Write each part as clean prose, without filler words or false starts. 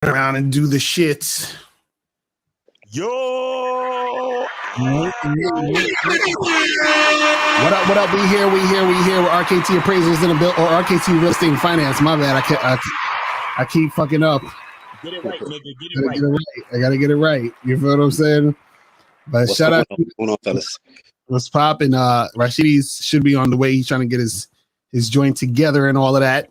around and do the shit. Yo! What up? What up? We here. We're RKT appraisals in the bill, or RKT real estate and finance. My bad. I keep fucking up. Get it right, nigga. Get it right. I gotta get it right. You feel what I'm saying? But What's shout out. What's going on, fellas? What's popping? Rashidi should be on the way. He's trying to get his joint together and all of that.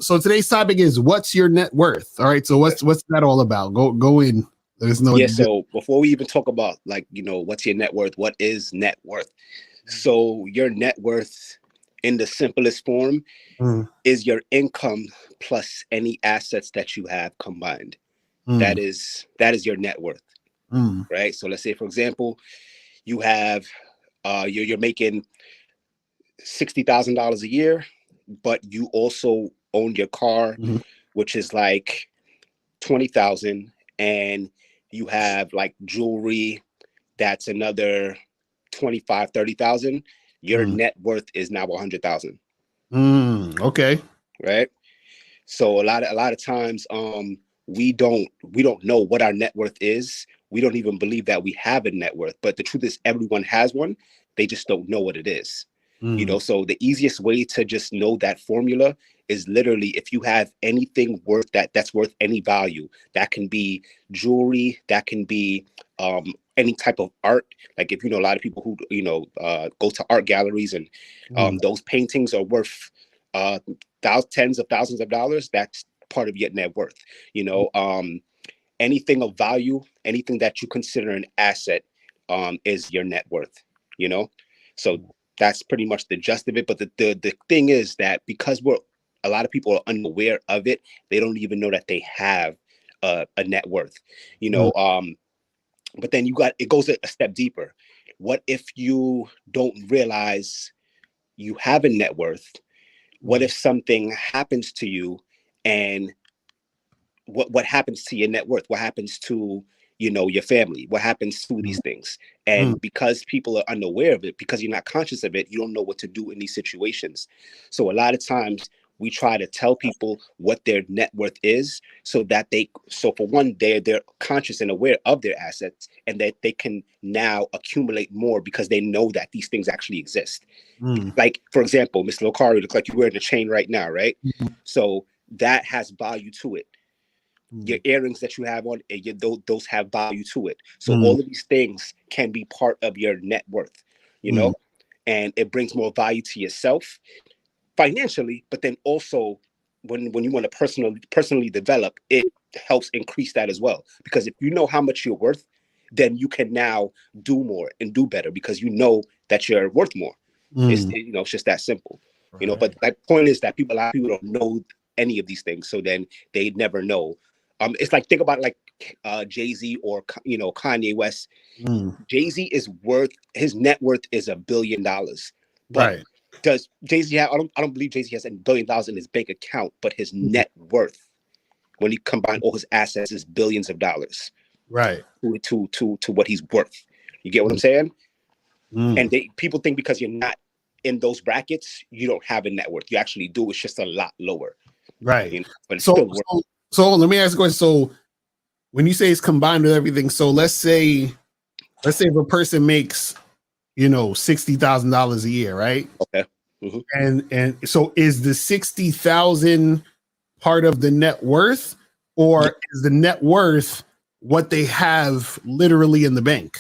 So today's topic is what's your net worth? All right. So what's that all about? Go in. Let us know. Yeah. So before we even talk about what's your net worth? What is net worth? So your net worth, in the simplest form, is your income plus any assets that you have combined. That is your net worth, right? So let's say, for example, you have you're making $60,000 a year, but you also own your car, which is like $20,000, and you have like jewelry that's another $25,000, $30,000. Your net worth is now $100,000. Okay. Right. So a lot of times we don't know what our net worth is. We don't even believe that we have a net worth. But the truth is, everyone has one. They just don't know what it is. You know, so the easiest way to just know that formula is literally, if you have anything that's worth any value. That can be jewelry, that can be any type of art. Like, if you know a lot of people who go to art galleries, and those paintings are worth tens of thousands of dollars. That's part of your net worth. Anything of value, anything that you consider an asset, is your net worth. So that's pretty much the gist of it. But the thing is that because a lot of people are unaware of it, they don't even know that they have a net worth. But then it goes a step deeper. What if you don't realize you have a net worth? What if something happens to you, and what happens to your net worth? What happens to your family? What happens to these things? And because people are unaware of it, because you're not conscious of it, you don't know what to do in these situations. So a lot of times we try to tell people what their net worth is, so for one, they're conscious and aware of their assets, and that they can now accumulate more because they know that these things actually exist. Like, for example, Mr. Lokari, look like you're wearing a chain right now, right? So that has value to it. Your earrings that you have on, those have value to it. So all of these things can be part of your net worth, and it brings more value to yourself financially, but then also when you want to personally develop, it helps increase that as well. Because if you know how much you're worth, then you can now do more and do better because you know that you're worth more. It's just that simple. Right. But that point is that a lot of people don't know any of these things, so then they never know. It's like, think about Jay-Z or Kanye West. Jay-Z is his net worth is $1 billion. But Right. does Jay-Z have? I don't believe Jay-Z has $1 billion in his bank account, but his net worth, when you combine all his assets, is billions of dollars. Right. To what he's worth. You get what I'm saying? And people think because you're not in those brackets, you don't have a net worth. You actually do. It's just a lot lower. Right. But it's still worth. So let me ask you a question. So when you say it's combined with everything, so let's say if a person makes, $60,000 a year, right? Okay. And so is the 60,000 part of the net worth, or is the net worth what they have literally in the bank?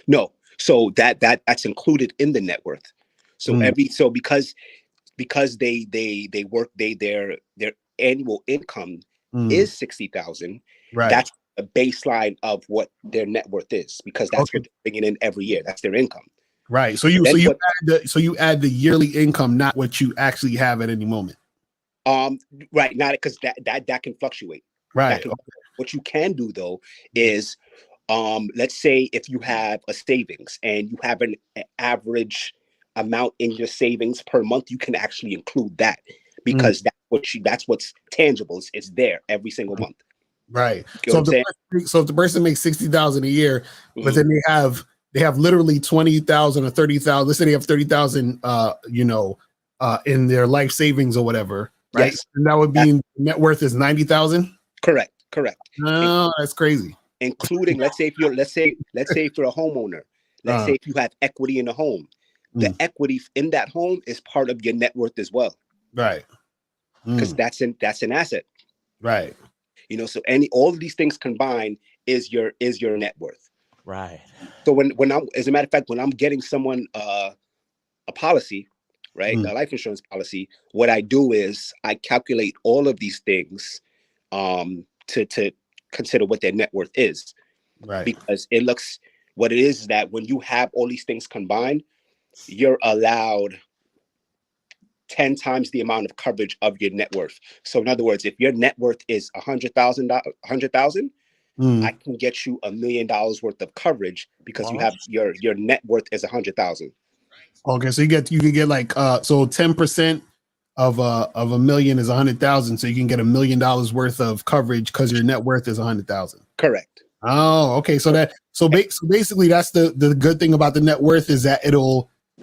No. So that's included in the net worth. So because they work, their annual income is 60,000. Right. That's a baseline of what their net worth is, because that's what they're bringing in every year. That's their income. Right. So you add the yearly income, not what you actually have at any moment. Right. Not because that can fluctuate. Right. What you can do though is, let's say if you have a savings and you have an average amount in your savings per month, you can actually include that, because that's what's tangible. It's there every single month. Right. So if the person makes 60,000 a year, but then they have literally 20,000 or 30,000. Let's say they have 30,000, in their life savings or whatever. Right. Yes. And that would be net worth is 90,000. Correct. Correct. No, that's crazy. Including, let's say if you're a homeowner, let's say if you have equity in the home, the equity in that home is part of your net worth as well. Right. Because that's an asset. Right. So all of these things combined is your net worth. Right. So when I'm, as a matter of fact, when I'm getting someone a policy, right, a life insurance policy, what I do is I calculate all of these things to consider what their net worth is. Right. Because what it is that when you have all these things combined, you're allowed 10 times the amount of coverage of your net worth. So in other words, if your net worth is $100,000, I can get you $1 million worth of coverage because you have your net worth is 100,000. Okay, so you can get like so 10% of a million is 100,000, so you can get $1 million worth of coverage because your net worth is 100,000. Correct. Oh, okay. So basically that's the good thing about the net worth is that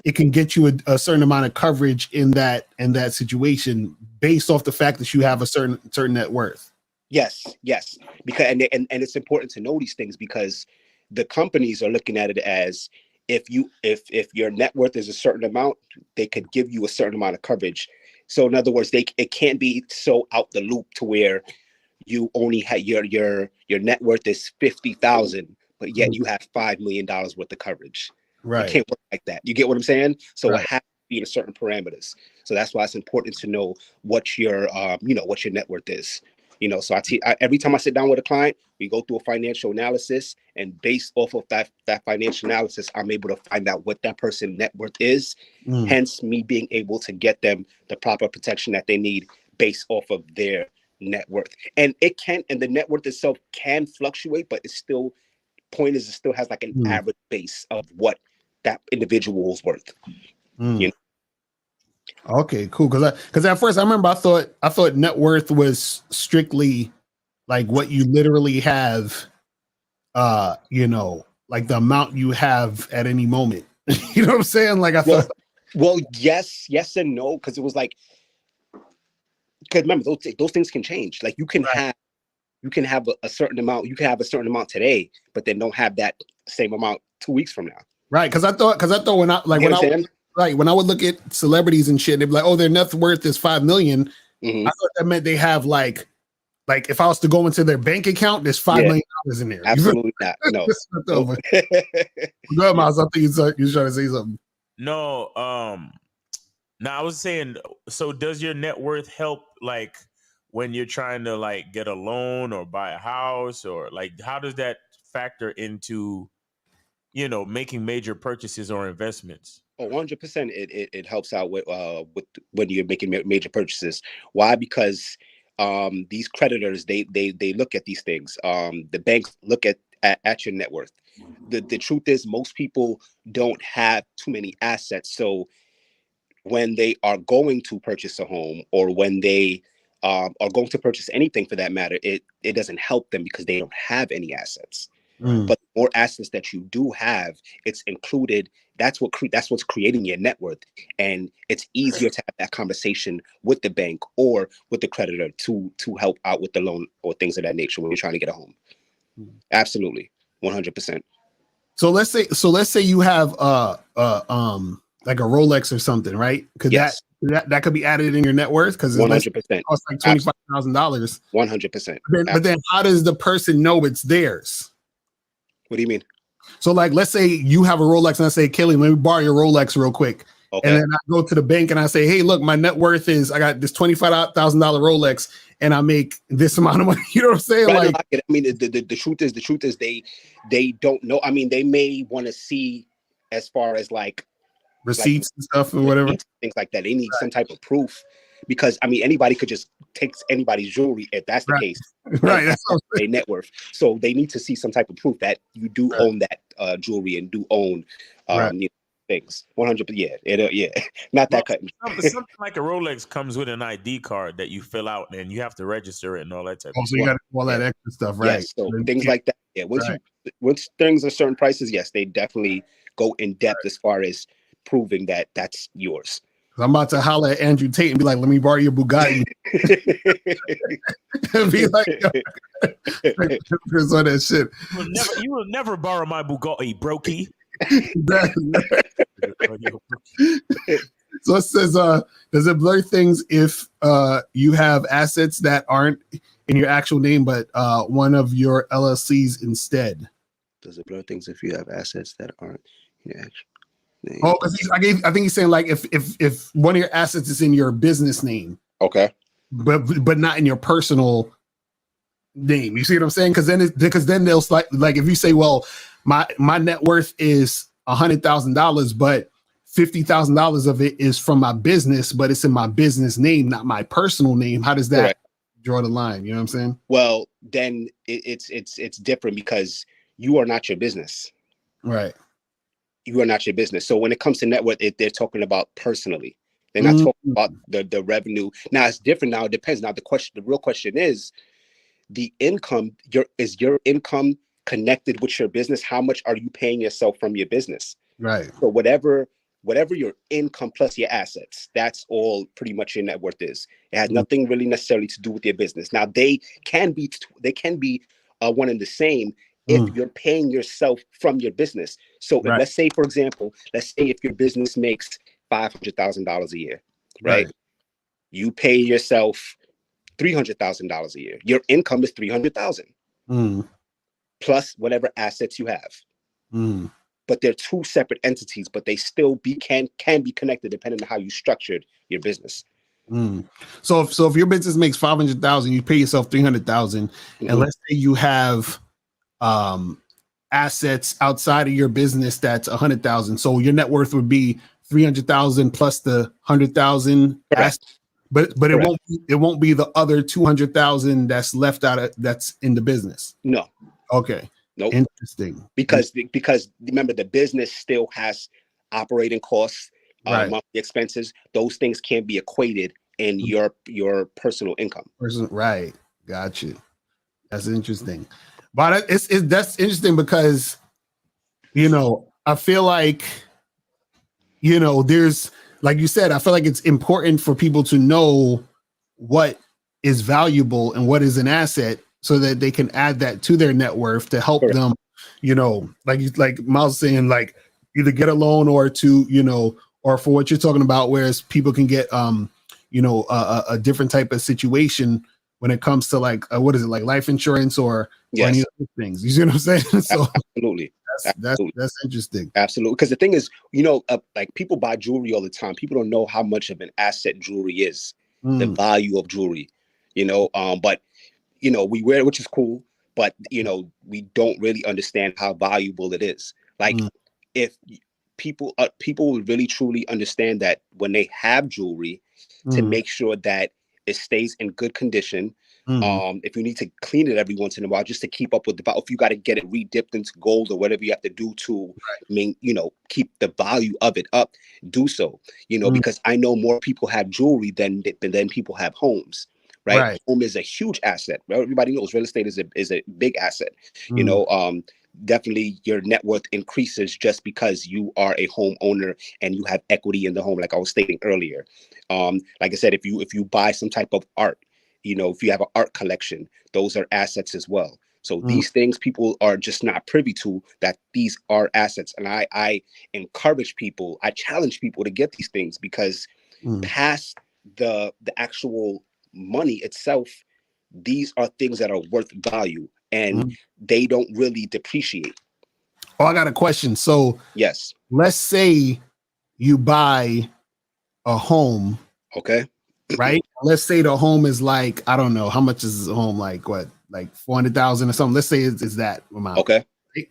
it can get you a certain amount of coverage in that situation based off the fact that you have a certain net worth. Yes. Because and it's important to know these things because the companies are looking at it as if your net worth is a certain amount, they could give you a certain amount of coverage. So in other words, it can't be so out the loop to where you only have your net worth is 50,000, but yet you have $5 million worth of coverage. Right. It can't work like that. You get what I'm saying? So right. It has to be in certain parameters. So that's why it's important to know what your net worth is. So every time I sit down with a client, we go through a financial analysis, and based off of that financial analysis, I'm able to find out what that person's net worth is. Hence, me being able to get them the proper protection that they need based off of their net worth. And the net worth itself can fluctuate, but it's still it still has like an average base of what that individual is worth. Okay, cool. Because at first I remember I thought net worth was strictly like what you literally have, like the amount you have at any moment. You know what I'm saying? Like I thought. Well, yes and no, because it was like, because remember those things can change. Like you can have a certain amount. You can have a certain amount today, but then don't have that same amount 2 weeks from now. Right, because I thought when I would look at celebrities and shit, they'd be like, "Oh, their net worth is 5 million." I thought that meant they have like if I was to go into their bank account, there's $5 million in there. Absolutely not. No. Go ahead, Miles. I think you're trying to say something. No. Now I was saying, so does your net worth help like when you're trying to like get a loan or buy a house, or like how does that factor into making major purchases or investments? 100%. It helps out with when you're making major purchases. Why? Because these creditors they look at these things. The banks look at your net worth. The truth is most people don't have too many assets. So when they are going to purchase a home, or when they are going to purchase anything for that matter, it doesn't help them because they don't have any assets. But the more assets that you do have, it's included. That's what's creating your net worth, and it's easier to have that conversation with the bank or with the creditor to help out with the loan or things of that nature when you're trying to get a home. Absolutely, 100%. So let's say you have like a Rolex or something, right? Because that could be added in your net worth because 100%. It costs like $25,000. 100%. But then how does the person know it's theirs? What do you mean? So like, let's say you have a Rolex and I say, Kelly, let me borrow your Rolex real quick. Okay. And then I go to the bank and I say, hey, look, my net worth is, I got this $25,000 Rolex and I make this amount of money. You know what I'm saying? Right, like, I mean, the truth is they don't know. I mean, they may want to see as far as like receipts and stuff or whatever, things like that. They need some type of proof because I mean, anybody could just take anybody's jewelry if that's the case. Right. That's their net worth. So they need to see some type of proof that you do own that jewelry and do own things. 100%. Yeah. Not that cut. Something like a Rolex comes with an ID card that you fill out and you have to register it and all that type of stuff. So you got to do all that extra stuff, right? Yes, so things like that. Yeah. Once things are certain prices, yes, they definitely go in depth as far as proving that that's yours. I'm about to holler at Andrew Tate and be like, let me borrow your Bugatti. And be like, on that shit. You will never borrow my Bugatti, brokey. So it says, does it blur things if you have assets that aren't in your actual name, but one of your LLCs instead? Does it blur things if you have assets that aren't in your actual name? Oh, I think he's saying like if one of your assets is in your business name, Okay, but not in your personal name. You see what I'm saying? Because then they'll like if you say, well, my net worth is $100,000, but $50,000 of it is from my business, but it's in my business name, not my personal name. How does that draw the line? You know what I'm saying? Well, then it's different because you are not your business. Right. You are not your business. So when it comes to net worth, they're talking about personally. They're not talking about the revenue. Now it's different. Now it depends. Now the real question is the income. Is your income connected with your business? How much are you paying yourself from your business? Right. So whatever your income plus your assets, that's all pretty much your net worth is. It has nothing really necessarily to do with your business. Now they can be one and the same if you're paying yourself from your business. So let's say, for example, if your business makes $500,000 a year, right? You pay yourself $300,000 a year. Your income is $300,000 plus whatever assets you have. But they're two separate entities, but they still can be connected depending on how you structured your business. So if your business makes $500,000, you pay yourself $300,000, and let's say you have assets outside of your business that's $100,000. So your net worth would be $300,000 plus the $100,000. But it won't be the other $200,000 that's left that's in the business. No. Okay. Nope. Interesting. Because remember, the business still has operating costs, monthly expenses. Those things can't be equated in your personal income. Right. Got you. That's interesting. But that's interesting because, I feel like, there's, like you said, I feel like it's important for people to know what is valuable and what is an asset so that they can add that to their net worth to help them, like Miles saying, like either get a loan or to, or for what you're talking about, whereas people can get, a different type of situation when it comes to like, what is it, like life insurance or any other things. You see what I'm saying? So absolutely. That's interesting. Absolutely. Because the thing is, like people buy jewelry all the time. People don't know how much of an asset jewelry is, the value of jewelry, but, we wear it, which is cool, but, we don't really understand how valuable it is. Like if people would really truly understand that when they have jewelry to make sure that it stays in good condition. If you need to clean it every once in a while just to keep up with if you got to get it re-dipped into gold or whatever you have to do to keep the value of it up, do so, because I know more people have jewelry than people have homes. Right. Home is a huge asset. Everybody knows real estate is a big asset. Definitely your net worth increases just because you are a homeowner and you have equity in the home, like I was stating earlier. Like I said, if you buy some type of art, if you have an art collection, those are assets as well. So these things people are just not privy to, that these are assets. And I encourage people, I challenge people to get these things because past the actual money itself, these are things that are worth value and they don't really depreciate. Oh, I got a question. So yes, let's say you buy a home. Okay. Right. Let's say the home is like, I don't know, how much is the home? Like what? Like 400,000 or something. Let's say it's that amount. Okay. Right?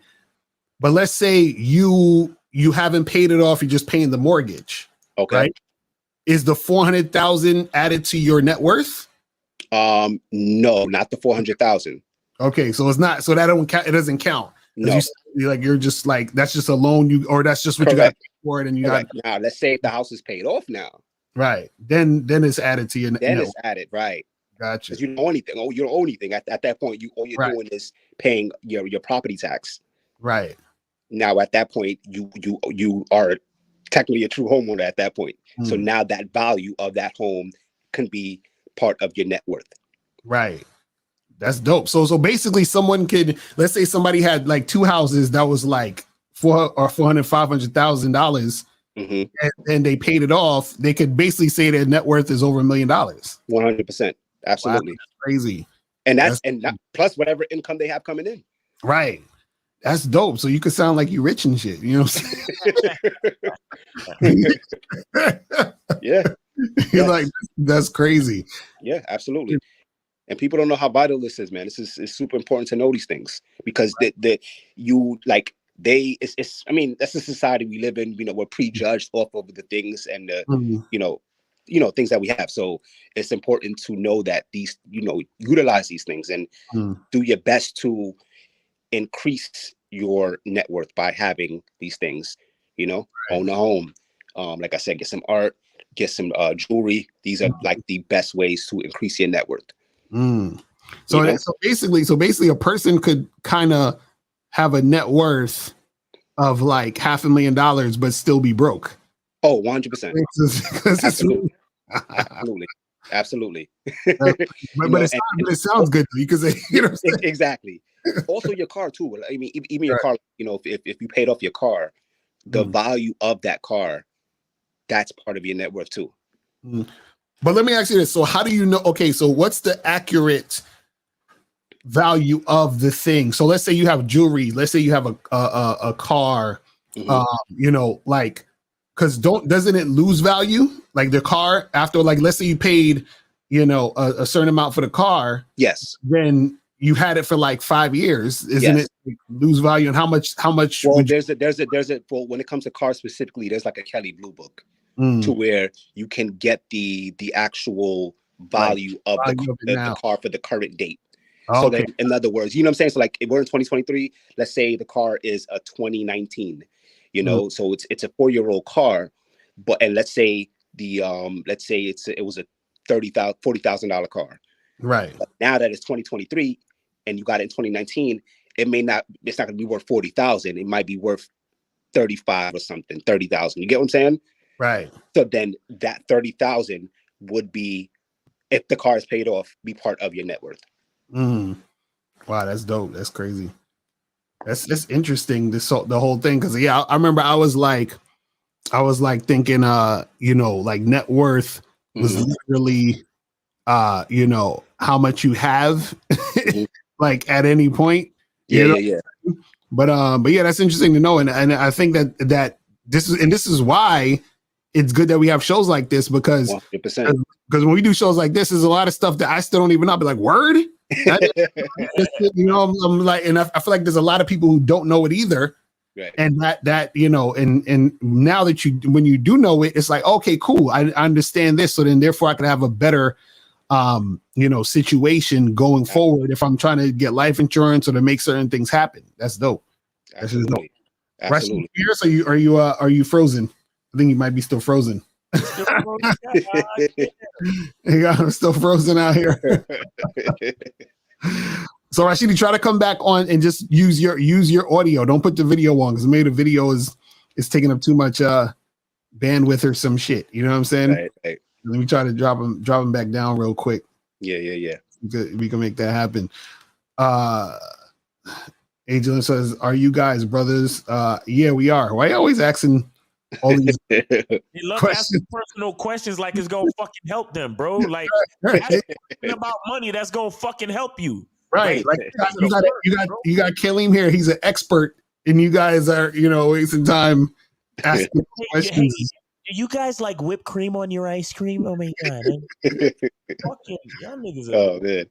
But let's say you haven't paid it off. You're just paying the mortgage. Okay. Right? Is the 400,000 added to your net worth? No, not the 400,000. Okay, so it's not. So that don't count. It doesn't count. No, you're just like that's just a loan or that's just what you got to pay for it, and you got. Now let's say if the house is paid off now. Right. Then it's added to your. Then it's added. Right. Gotcha. Because you don't owe anything. Oh, you don't owe anything at that point. All you're doing is paying your property tax. Right. Now at that point, you are technically a true homeowner at that point. So Mm. now that value of that home can be part of your net worth. Right. That's dope. So basically someone could, let's say somebody had like 2 houses that was like $500,000, Mhm. and they paid it off. They could basically say their net worth is over $1 million. 100%. Absolutely. Wow, that's crazy. And plus whatever income they have coming in. Right. That's dope. So you could sound like you rich and shit. You know what I'm saying? Yeah. You're like, that's crazy. Yeah, absolutely. And people don't know how vital this is, man. It's super important to know these things because I mean, that's the society we live in. You know, we're prejudged off of the things and you know, things that we have. So it's important to know that these, utilize these things and do your best to increase your net worth by having these things, own a home. Like I said, get some art, get some jewelry. These are like the best ways to increase your net worth. So basically a person could kind of have a net worth of like $500,000 but still be broke. Oh, 100%. Absolutely. But it sounds good though, because exactly. Also your car too. I mean, even your car, if you paid off your car, the value of that car, that's part of your net worth too. But let me ask you this. So how do you know? Okay, so what's the accurate value of the thing? So let's say you have jewelry. Let's say you have a car, like, because doesn't it lose value? Like the car after, like, let's say you paid, a certain amount for the car. Yes. Then you had it for like 5 years. Isn't it lose value? And how much? Well, there's well, when it comes to cars specifically, there's like a Kelley Blue Book. To where you can get the actual value of the car for the current date. So then, in other words, you know what I'm saying? So like if we're in 2023, let's say the car is a 2019, so it's a 4-year-old car, and let's say it was a $40,000 car. Right. But now that it's 2023 and you got it in 2019, it's not going to be worth 40,000. It might be worth 35 or something, 30,000. You get what I'm saying? Right. So then that 30,000 would be, if the car is paid off, be part of your net worth. Wow, that's dope. That's crazy. That's interesting. The whole thing, because I remember I was like thinking, like net worth was literally, how much you have, like at any point. Yeah. But yeah, that's interesting to know, and I think that this is why it's good that we have shows like this, because 100%. When we do shows like this, there's a lot of stuff that I still don't even know. I'll be like, word? I'm like, and I feel like there's a lot of people who don't know it either. Right. And that and now that when you do know it, it's like, okay, cool. I understand this. So then therefore I can have a better situation going forward if I'm trying to get life insurance or to make certain things happen. That's dope. Absolutely. Absolutely. So are you frozen? I think you might be still frozen. I'm still frozen out here. So Rashidi, try to come back on and just use your audio. Don't put the video on, because maybe the video is taking up too much bandwidth or some shit. You know what I'm saying? Right. Let me try to drop him back down real quick. Yeah. We can make that happen. Angela says, "Are you guys brothers?" Yeah, we are. Why are you always asking all these He love asking personal questions like it's gonna fucking help them, bro. Like asking about money that's gonna fucking help you. Right. Like you got Kaleem here. He's an expert, and you guys are, wasting time asking questions. Do you guys like whipped cream on your ice cream? Oh my god. Fucking y'all niggas are oh man.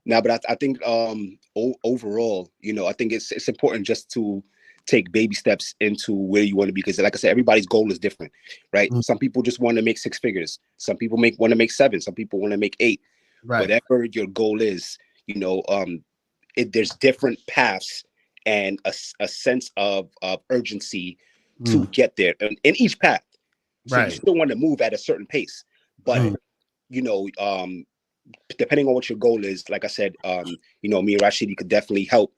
Now, but I think overall, I think it's important just to take baby steps into where you want to be, because like I said, everybody's goal is different, right? Some people just want to make 6 figures. Some people want to make 7. Some people want to make 8. Right. Whatever your goal is, there's different paths and a sense of urgency to get there in each path. So you still want to move at a certain pace, but depending on what your goal is, like I said, me and Rashidi could definitely help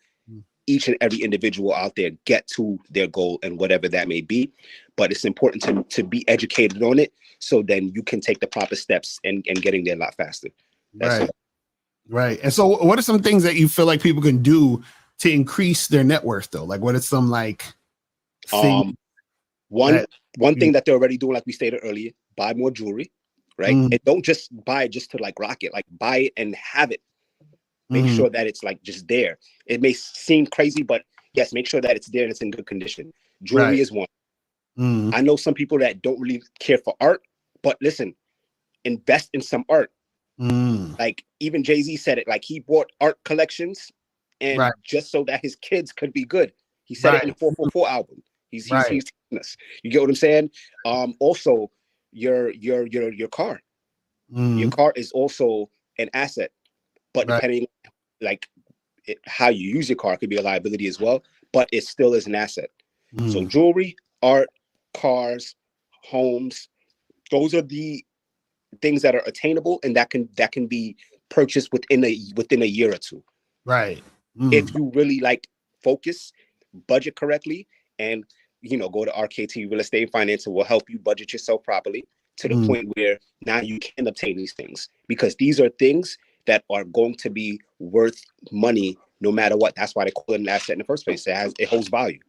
each and every individual out there get to their goal and whatever that may be. But it's important to be educated on it, so then you can take the proper steps and getting there a lot faster. That's right. Right. And so what are some things that you feel like people can do to increase their net worth though? Like what is some like thing one thing that they're already doing, like we stated earlier, buy more jewelry, right? And don't just buy it just to like rock it, like buy it and have it. Make sure that it's like just there. It may seem crazy, but yes, make sure that it's there and it's in good condition. Jewelry is one. I know some people that don't really care for art, but listen, invest in some art. Like even Jay-Z said it, like he bought art collections and just so that his kids could be good. He said it in the 444 album. He's teaching us. You get what I'm saying? Also your car. Your car is also an asset, but depending like how you use your car could be a liability as well, but it still is an asset. So jewelry, art, cars, homes, those are the things that are attainable and that can be purchased within a year or two. Right. If you really like focus, budget correctly, and go to RKT Real Estate Finance, will help you budget yourself properly to the point where now you can obtain these things, because these are things that are going to be worth money no matter what. That's why they call it an asset in the first place. It holds value.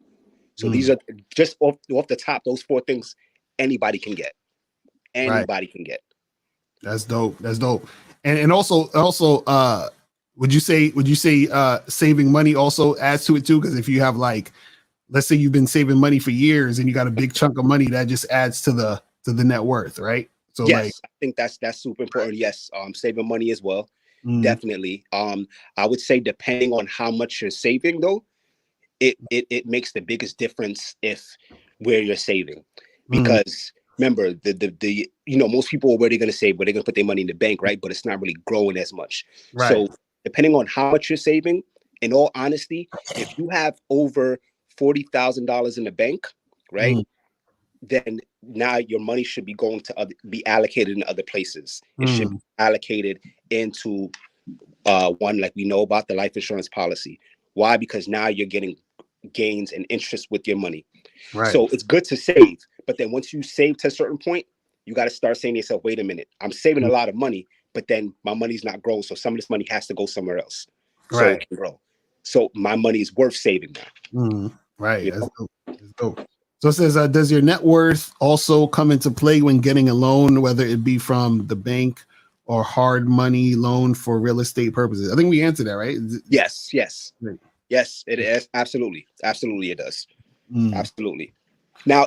So these are just off the top, those 4 things anybody can get. Anybody can get. That's dope. That's dope. And also would you say saving money also adds to it too? Because if you have like, let's say you've been saving money for years and you got a big chunk of money, that just adds to the net worth, right? So yes, I think that's super important. Yes, saving money as well. Definitely. I would say depending on how much you're saving though, it makes the biggest difference if where you're saving, because remember the most people are where they're going to save, where they're going to put their money in the bank, right? But it's not really growing as much. Right. So depending on how much you're saving, in all honesty, if you have over $40,000 in the bank, right, then now your money should be going to be allocated in other places. It should be allocated into one like we know about, the life insurance policy. Why? Because now you're getting gains and interest with your money. Right. So it's good to save, but then once you save to a certain point, you got to start saying to yourself, wait a minute, I'm saving a lot of money, but then my money's not growing. So some of this money has to go somewhere else so it can grow. So my money is worth saving now. Right. That's dope. That's dope. So it says, does your net worth also come into play when getting a loan, whether it be from the bank or hard money loan for real estate purposes? I think we answered that, right? Yes. Right. Yes, it is. Absolutely. It does. Absolutely. Now,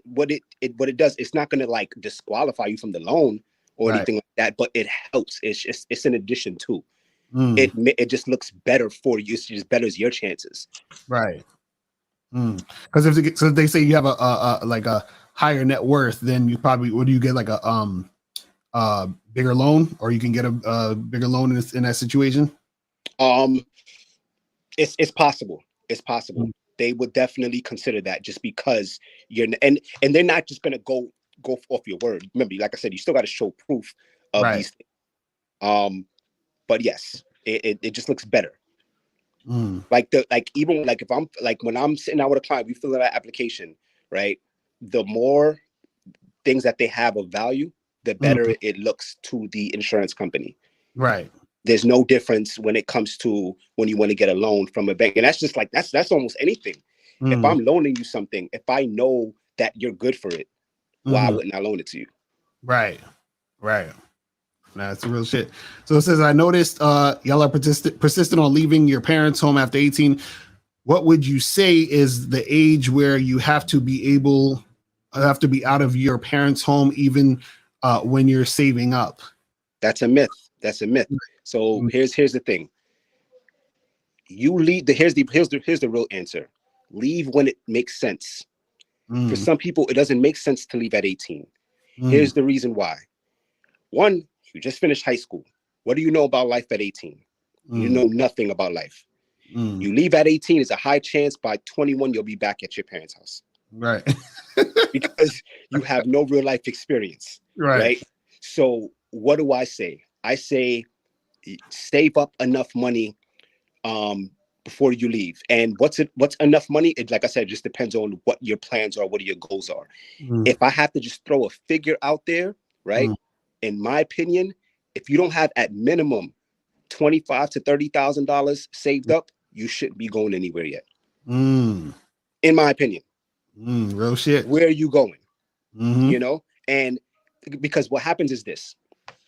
what it does, it's not going to like disqualify you from the loan or anything like that, but it helps. It's an addition to. It just looks better for you. It just betters your chances. Right. Because if they say you have a higher net worth, then you probably would you get like a bigger loan, or you can get a bigger loan in that situation. It's possible. It's possible. They would definitely consider that, just because you're and they're not just gonna go off your word. Remember, like I said, you still got to show proof of these things. But yes, it just looks better. Like even if I'm like when I'm sitting out with a client, we fill out that application, right? The more things that they have of value, the better it looks to the insurance company. Right. There's no difference when it comes to when you want to get a loan from a bank. And that's just like, that's almost anything. If I'm loaning you something, if I know that you're good for it, why wouldn't I loan it to you? Right. That's real shit. So it says, I noticed y'all are persistent on leaving your parents' home after 18. What would you say is the age where you have to be out of your parents' home, even when you're saving up? That's a myth. So here's the thing. You leave. Here's the real answer. Leave when it makes sense. For some people, it doesn't make sense to leave at 18. Here's the reason why. One, you just finished high school. What do you know about life at 18? You know nothing about life. You leave at 18, it's a high chance by 21 you'll be back at your parents' house. Right. Because you have no real life experience. Right. So what do I say? I say save up enough money before you leave. And what's enough money? It, like I said, just depends on what your plans are, what your goals are. If I have to just throw a figure out there, right? In my opinion, if you don't have at minimum $25,000 to $30,000 saved up, you shouldn't be going anywhere yet. In my opinion. Real shit. Where are you going? You know, and because what happens is this.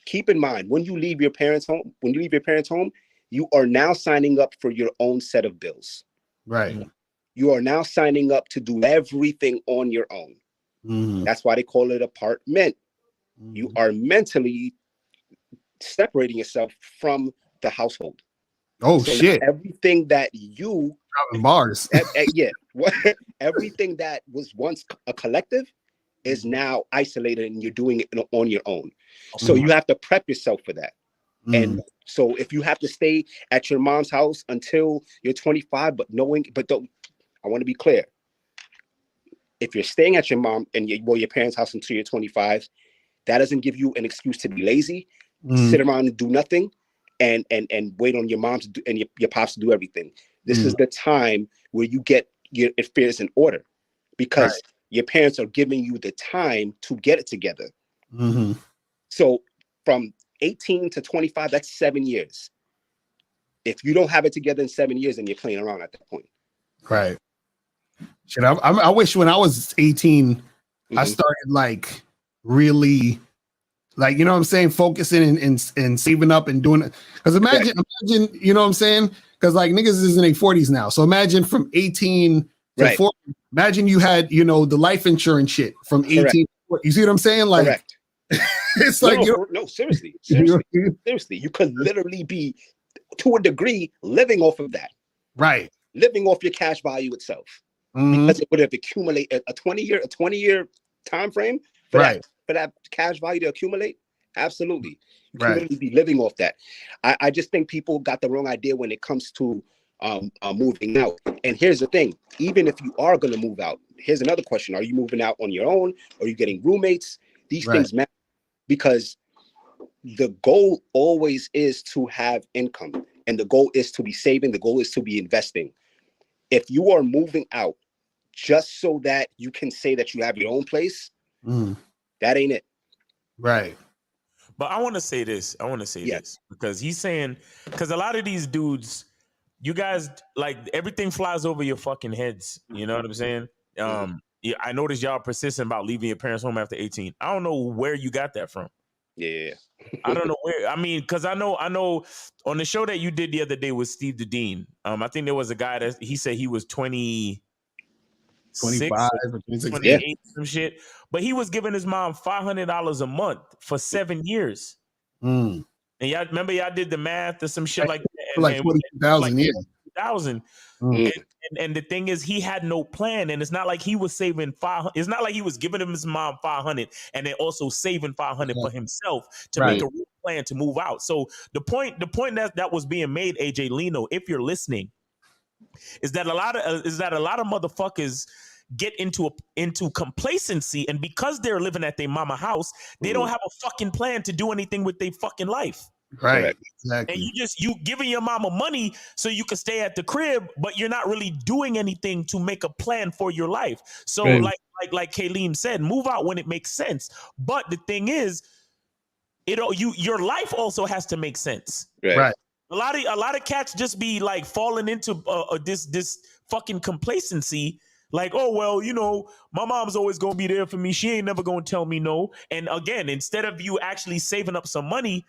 Keep in mind, when you leave your parents' home, you are now signing up for your own set of bills. Right. You are now signing up to do everything on your own. That's why they call it apartment. You are mentally separating yourself from the household. Oh, so shit. Everything that you dropping bars. Everything that was once a collective is now isolated, and you're doing it on your own. So you have to prep yourself for that. And so if you have to stay at your mom's house until you're 25, but don't, I want to be clear. If you're staying at your mom and your parents' house until you're 25, that doesn't give you an excuse to be lazy, sit around and do nothing, and wait on your moms and your pops to do everything. This is the time where you get your affairs in order, because your parents are giving you the time to get it together. So from 18 to 25, that's 7 years. If you don't have it together in 7 years, then you're playing around at that point. Right. Shit, I wish when I was 18, I started like really, like, you know what I'm saying, focusing and saving up and doing it. Because imagine, you know what I'm saying? Because like niggas is in their 40s now. So imagine from 18 to 40, imagine you had, you know, the life insurance shit from 18 to 40. You see what I'm saying? Like, it's like, seriously, you could literally be, to a degree, living off of that. Right. Living off your cash value itself. Because it would have accumulated a 20-year time frame for that cash value to accumulate. Absolutely. You can literally be living off that. I just think people got the wrong idea when it comes to moving out. And here's the thing, even if you are going to move out, here's another question. Are you moving out on your own? Are you getting roommates? These things matter, because the goal always is to have income, and the goal is to be saving. The goal is to be investing. If you are moving out just so that you can say that you have your own place, that ain't it. Right. But I want to say this. This because he's saying, because a lot of these dudes, you guys, like, everything flies over your fucking heads. You know what I'm saying? Yeah, I noticed y'all persistent about leaving your parents' home after 18. I don't know where you got that from. Yeah. I don't know where. I mean, because I know on the show that you did the other day with Steve the Dean, I think there was a guy that he said he was 25 or 28, some shit. But he was giving his mom $500 a month for 7 years. And y'all remember y'all did the math or some shit like that. For like 40,000, yeah. 1,000. And the thing is, he had no plan, and it's not like he was saving 500. It's not like he was giving his mom 500 and then also saving 500 for himself to make a real plan to move out. So the point that was being made, AJ Lino, if you're listening, is that a lot of motherfuckers get into complacency, and because they're living at their mama house, they don't have a fucking plan to do anything with their fucking life. Right. Exactly. And you giving your mama money so you can stay at the crib, but you're not really doing anything to make a plan for your life. So like Kaleem said, move out when it makes sense. But the thing is, your life also has to make sense. Right. A lot of cats just be like falling into this fucking complacency. Like, oh, well, you know, my mom's always going to be there for me. She ain't never going to tell me no. And again, instead of you actually saving up some money,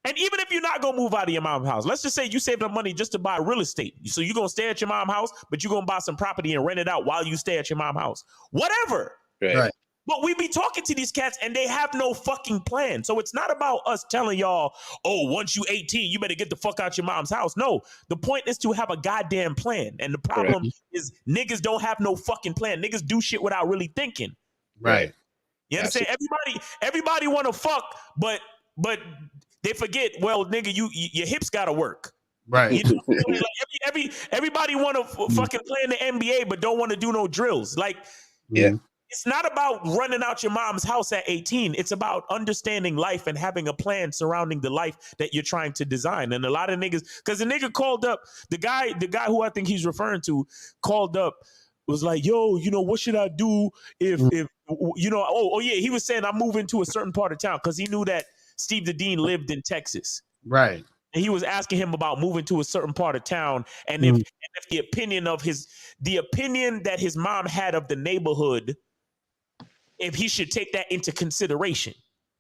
and even if you're not going to move out of your mom's house, let's just say you saved up money just to buy real estate. So you're going to stay at your mom's house, but you're going to buy some property and rent it out while you stay at your mom's house. Whatever. Right. But we be talking to these cats and they have no fucking plan. So it's not about us telling y'all, oh, once you 18, you better get the fuck out your mom's house. No, the point is to have a goddamn plan. And the problem is niggas don't have no fucking plan. Niggas do shit without really thinking. Right. You understand? Everybody want to fuck, but they forget, well, nigga, your hips got to work. Right. You know, like everybody want to fucking play in the NBA, but don't want to do no drills. Like, yeah. It's not about running out your mom's house at 18. It's about understanding life and having a plan surrounding the life that you're trying to design. And a lot of niggas, because the nigga called up, the guy who I think he's referring to called up, was like, yo, what should I do if yeah, he was saying I'm moving to a certain part of town because he knew that Steve the Dean lived in Texas. Right. And he was asking him about moving to a certain part of town, and if the opinion that his mom had of the neighborhood, if he should take that into consideration.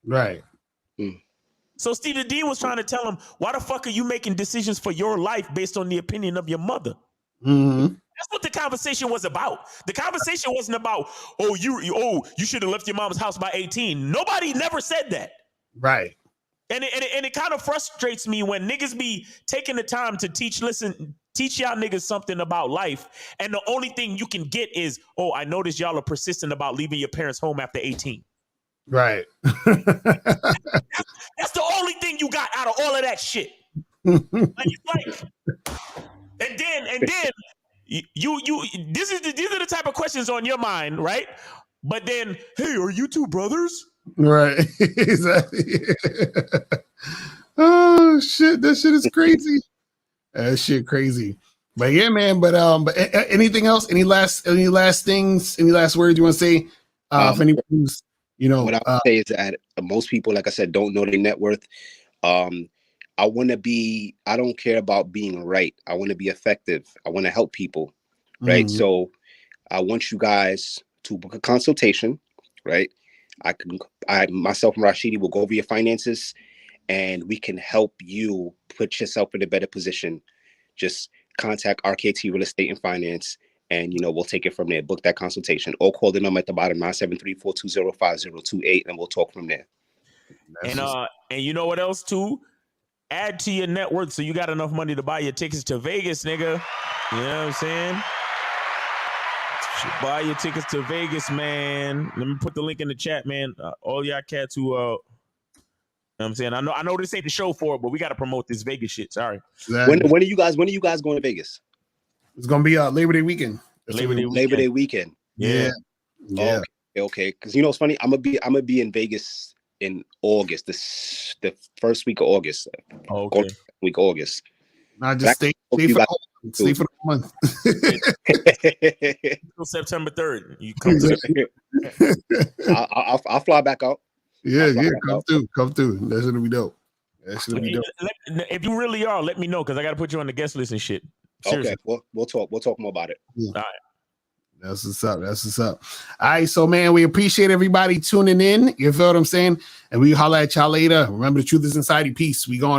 Right. So Steve the Dean was trying to tell him, why the fuck are you making decisions for your life based on the opinion of your mother? Mm-hmm. That's what the conversation was about. The conversation wasn't about, you should have left your mom's house by 18. Nobody never said that. Right. And it kind of frustrates me when niggas be taking the time to teach y'all niggas something about life, and the only thing you can get is, I noticed y'all are persistent about leaving your parents' home after 18. Right. That's the only thing you got out of all of that shit. And then these are the type of questions on your mind, right? But then, hey, are you two brothers? Right. Exactly. Oh shit, that shit is crazy. That shit crazy. But yeah, man. But anything else? Any last things? Any last words you want to say? If anyone who's, what I would say is that most people, like I said, don't know their net worth. I don't care about being right. I want to be effective. I want to help people. Right. Mm-hmm. So I want you guys to book a consultation. Right. Myself and Rashidi will go over your finances, and we can help you put yourself in a better position. Just contact RKT Real Estate and Finance, and we'll take it from there. Book that consultation, or call the number at the bottom, 973-420-5028, and we'll talk from there. And you know what else too? Add to your net worth so you got enough money to buy your tickets to Vegas, nigga. You know what I'm saying? Buy your tickets to Vegas, man. Let me put the link in the chat, man. All y'all cats who, you know what I'm saying? I know this ain't the show for it, but we got to promote this Vegas shit. Sorry. Exactly. When are you guys going to Vegas? It's gonna be Labor Day weekend. Labor Day weekend. Yeah. Yeah. Okay. Because it's funny. I'm gonna be in Vegas in August. The first week of August. Okay. Week of August. I just stay for the month. Until September 3rd. You come I'll fly back out. Yeah, come through. That should be dope. If you really are, let me know, because I got to put you on the guest list and shit. Seriously. Okay, we'll talk more about it. Yeah. All right. That's what's up. All right, so man, we appreciate everybody tuning in. You feel what I'm saying? And we holla at y'all later. Remember, the truth is inside you. Peace. We going.